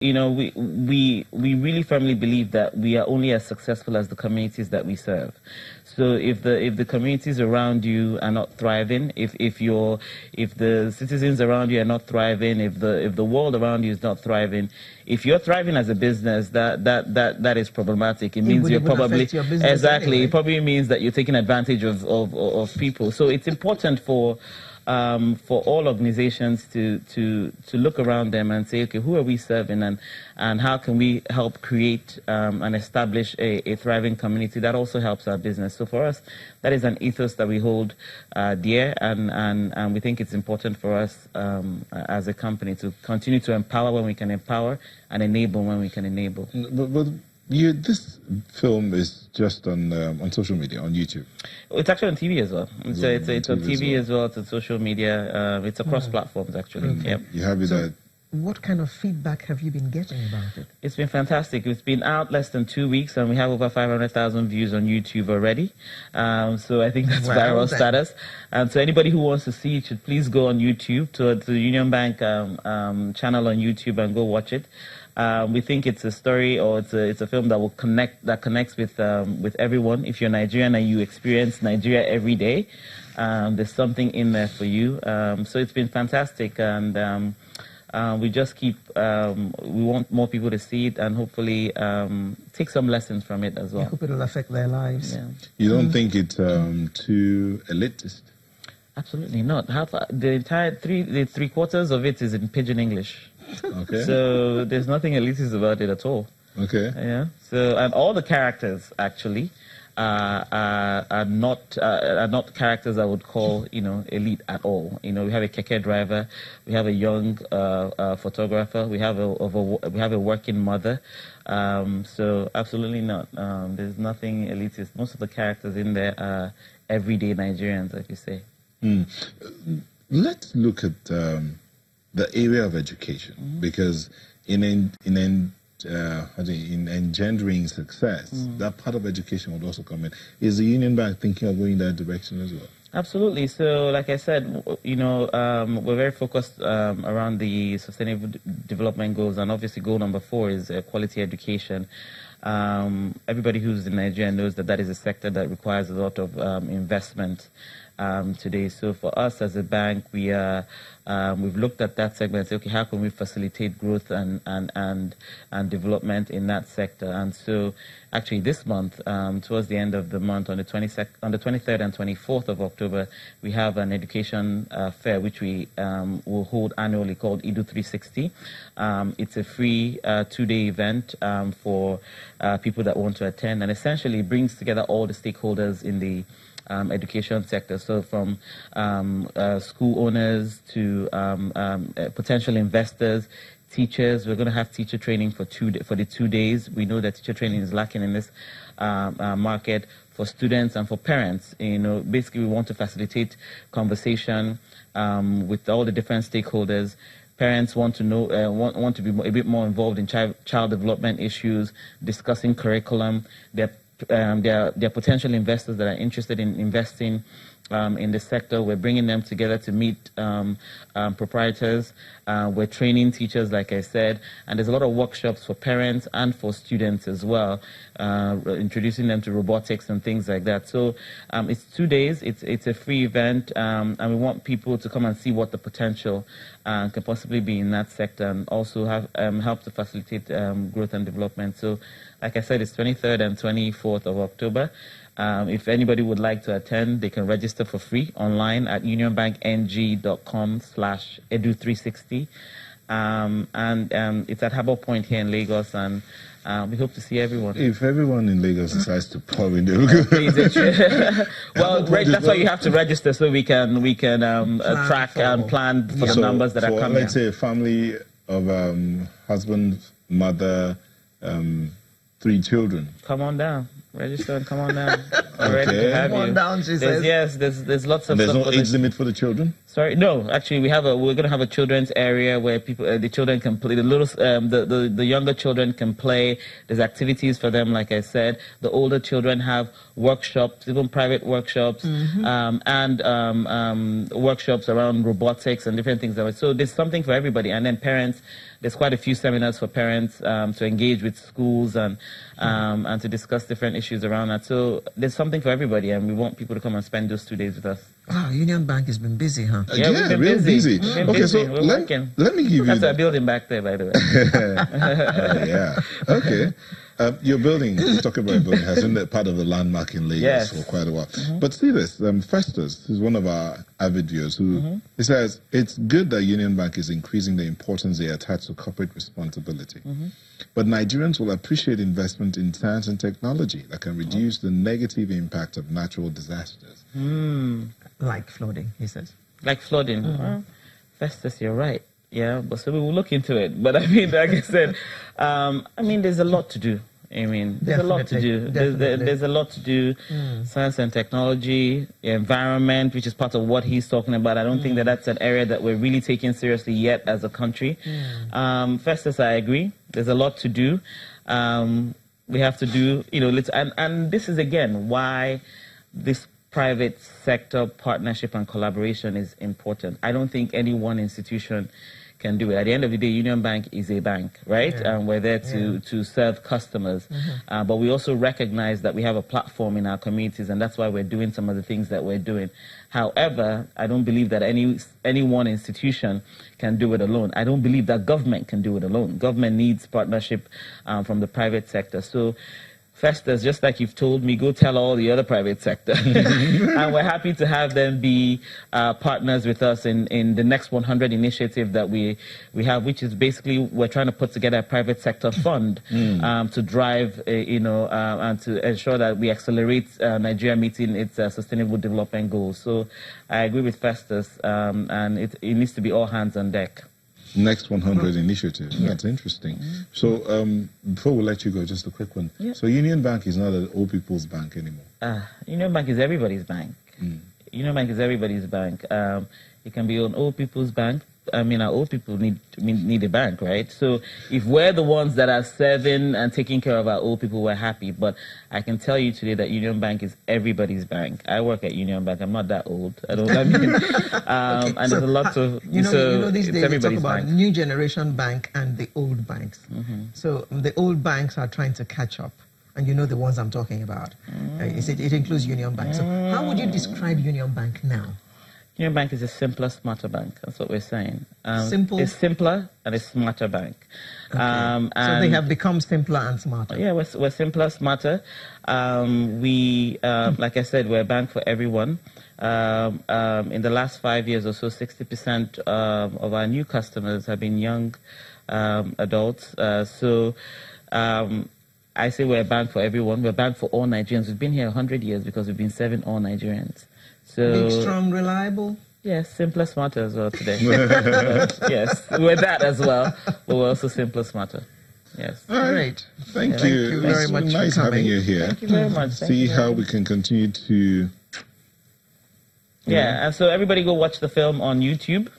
You know, we really firmly believe that we are only as successful as the communities that we serve. So if the communities around you are not thriving, if the citizens around you are not thriving, if the world around you is not thriving, if you're thriving as a business, that is problematic. It means you're probably exactly. Anyway. It probably means that you're taking advantage of people. So it's important for all organizations to look around them and say, okay, who are we serving, and how can we help create and establish a thriving community that also helps our business. So for us, that is an ethos that we hold dear, and we think it's important for us as a company to continue to empower when we can empower and enable when we can enable. But this film is just on social media, on YouTube. It's actually on TV as well. It's on TV as well. It's on social media. It's across platforms, actually. Okay. Yep. You have it. What kind of feedback have you been getting about it? It's been fantastic. It's been out less than 2 weeks, and we have over 500,000 views on YouTube already. So I think that's viral status. And so anybody who wants to see it should please go on YouTube to the Union Bank channel on YouTube and go watch it. We think it's a story, or it's a film that connects with everyone. If you're Nigerian and you experience Nigeria every day, there's something in there for you. So it's been fantastic, and we just keep. We want more people to see it and hopefully take some lessons from it as well. I hope it will affect their lives. Yeah. You don't think it's too elitist? Absolutely not. The entire three quarters of it is in Pidgin English. Okay. So there's nothing elitist about it at all. Okay. Yeah. So, and all the characters actually are not characters I would call, elite at all. We have a keke driver, we have a young photographer, we have a working mother. So absolutely not. There's nothing elitist. Most of the characters in there are everyday Nigerians, like you say. Let's look at the area of education, because in engendering success, that part of education would also come in. Is the Union Bank thinking of going that direction as well? Absolutely. So, like I said, we're very focused around the sustainable development goals, and obviously goal number 4 is quality education. Everybody who's in Nigeria knows that is a sector that requires a lot of investment today. So for us as a bank, we've looked at that segment and said, okay, how can we facilitate growth and development in that sector? And so actually this month, towards the end of the month, on the 23rd and 24th of October, we have an education fair which we will hold annually called Edu 360. It's a free 2-day event for people that want to attend, and essentially brings together all the stakeholders in the education sector, so from school owners to potential investors, teachers. We're going to have teacher training for the 2 days. We know that teacher training is lacking in this market. For students and for parents, basically we want to facilitate conversation with all the different stakeholders. Parents want to know, want to be a bit more involved in child development issues, discussing curriculum. There are potential investors that are interested in investing in the sector. We're bringing them together to meet proprietors. We're training teachers, like I said, and there's a lot of workshops for parents and for students as well, introducing them to robotics and things like that. So it's 2 days. It's a free event, and we want people to come and see what the potential can possibly be in that sector, and also have help to facilitate growth and development. So, like I said, it's 23rd and 24th of October. If anybody would like to attend, they can register for free online at unionbankng.com/edu360. And it's at Harbour Point here in Lagos, and we hope to see everyone. If everyone in Lagos decides to pour in there, well, that's why you have to register, so we can track and plan for the numbers that are coming. Let's say a family of husband, mother, 3 children. Come on down. Register and come on down. Ready to have come on down, she says. Yes, there's lots of. And there's no age limit for the children? Sorry, no. Actually, we're going to have a children's area where the children can play. The younger children can play. There's activities for them, like I said. The older children have workshops, even private workshops, and workshops around robotics and different things. So there's something for everybody. And then parents there's quite a few seminars for parents to engage with schools and to discuss different issues around that. So there's something for everybody, and we want people to come and spend those 2 days with us. Wow, Union Bank has been busy, huh? Yeah, we've been real busy. busy. We've been Okay, busy. so We're working. let me give you... That's our building back there, by the way. Yeah. Okay. Your building, we're talking about your building, has been part of the landmark in Lagos Yes. for quite a while. But see this, Festus, who's one of our avid viewers, who he says, it's good that Union Bank is increasing the importance they attach to corporate responsibility. But Nigerians will appreciate investment in science and technology that can reduce the negative impact of natural disasters. Like flooding, he says. Like flooding. Well, Festus, you're right. Yeah, but so we will look into it. But I mean, like I said, there's a lot to do. I mean, there's a lot to do. There's a lot to do. Science and technology, environment, which is part of what he's talking about. I don't think that that's an area that we're really taking seriously yet as a country. Festus, I agree. There's a lot to do. We have to do, and this is again why this private sector partnership and collaboration is important. I don't think any one institution can do it. At the end of the day, Union Bank is a bank, right? And we're there to serve customers. But we also recognize that we have a platform in our communities, and that's why we're doing some of the things that we're doing. However, I don't believe that any one institution can do it alone. I don't believe that government can do it alone. Government needs partnership from the private sector. So Festus, just like you've told me, go tell all the other private sector. And we're happy to have them be partners with us in the Next 100 initiative that we have, which is basically we're trying to put together a private sector fund to drive, and to ensure that we accelerate Nigeria meeting its sustainable development goals. So I agree with Festus, and it needs to be all hands on deck. Next 100 initiative. That's interesting. So before we let you go, just a quick one. So Union Bank is not an old people's bank anymore. Union Bank is everybody's bank. Union Bank is everybody's bank. It can be an old people's bank. I mean, our old people need a bank, right? So if we're the ones that are serving and taking care of our old people, we're happy. But I can tell you today that Union Bank is everybody's bank. I work at Union Bank. I'm not that old. And there's a lot of... these days they talk about bank. new generation bank and the old banks. So the old banks are trying to catch up. And you know the ones I'm talking about. It includes Union Bank. So how would you describe Union Bank now? Union Bank is a simpler, smarter bank. That's what we're saying. Simple? It's simpler and a smarter bank. Okay. So they have become simpler and smarter. Yeah, we're simpler, smarter. Like I said, we're a bank for everyone. In the last 5 years or so, 60% of our new customers have been young adults. I say we're a bank for everyone. We're a bank for all Nigerians. We've been here 100 years because we've been serving all Nigerians. So, big, strong, reliable? Yes, simpler, smarter as well today. Yes, we're that as well, but we're also simpler, smarter. Yes. All right. Great. Thank you very much. Nice having you here. Thank you very much. See how we can continue to... Yeah, and so everybody go watch the film on YouTube.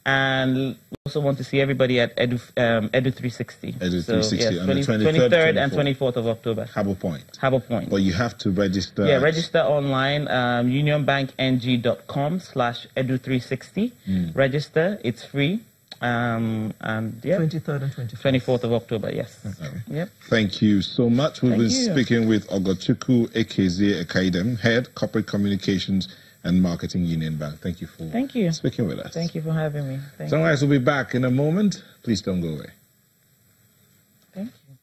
And we also want to see everybody at Edu360. Edu360 on the 23rd and 24th of October. Harbour Point. Harbour Point. But you have to register. Yeah, register online, unionbankng.com/Edu360. Register, it's free. And 23rd and 24th of October, yes. Okay. Yep. Thank you so much. We've been speaking with Ekezie-Ekaidem, Head Corporate Communications and Marketing, Union Bank. Thank you for speaking with us. Thank you for having me. Sunrise will be back in a moment. Please don't go away. Thank you.